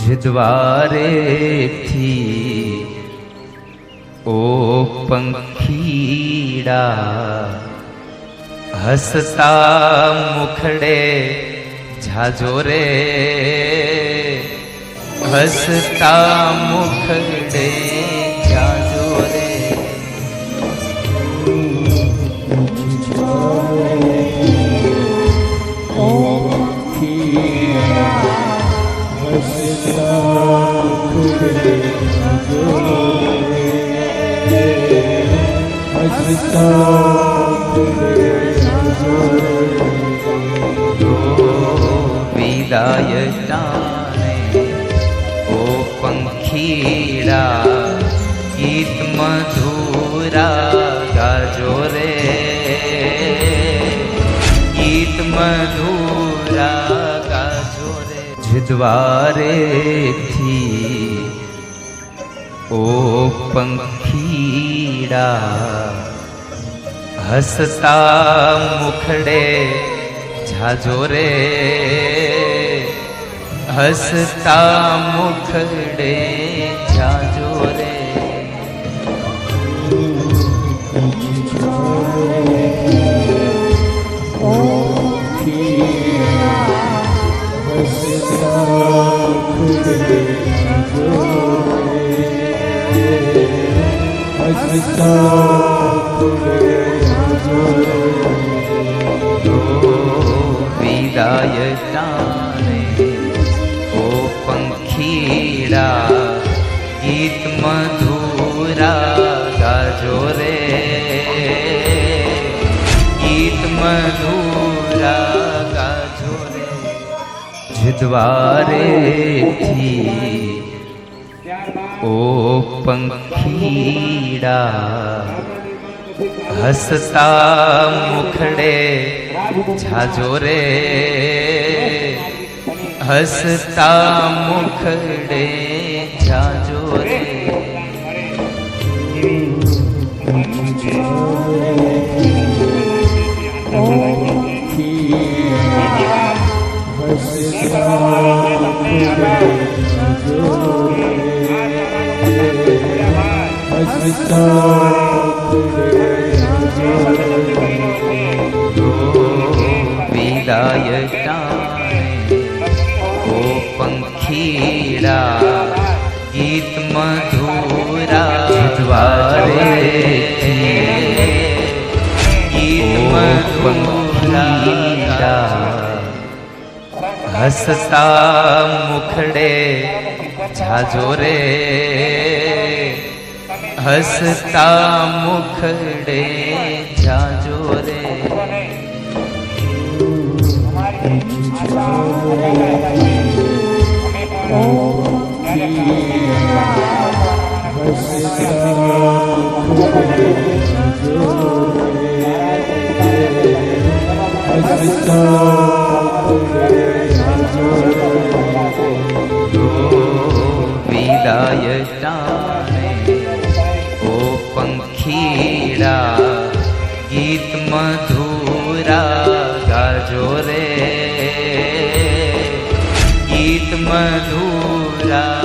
દ્વારે થી ઓ પંખીડા હસતા મુખડે જાજો રે હસતા મુખડે જાજો રે વિદાય જાણે ઓ પંખીડા ગીત મધુરા ગાજો રે ગીત મધુરા ગાજો રે દ્વારે થી ઓ પંખીડા હસતા મુખડે જાજો રે હસતા મુખડે જાજો રે વિદાય જાણે ઓ પંખીડા ગીત મધુરા ગાજો રે ગીત મધુરા ગાજો રે દ્વારે થી ઓ પંખીડા હસતા મુખડે જાજો રે હસતા મુખડે જાજો રે વિદાય જાણે ઓ પંખીડા ગીત મધુરા દ્વારે ગીત મધુરા હસતા મુખડે જાજો રે હસતા મુખડે જાજો રે વિદાય જાણે ઓ પંખીડા ગીત મધુરા ગાજો રે ગીત મધુરા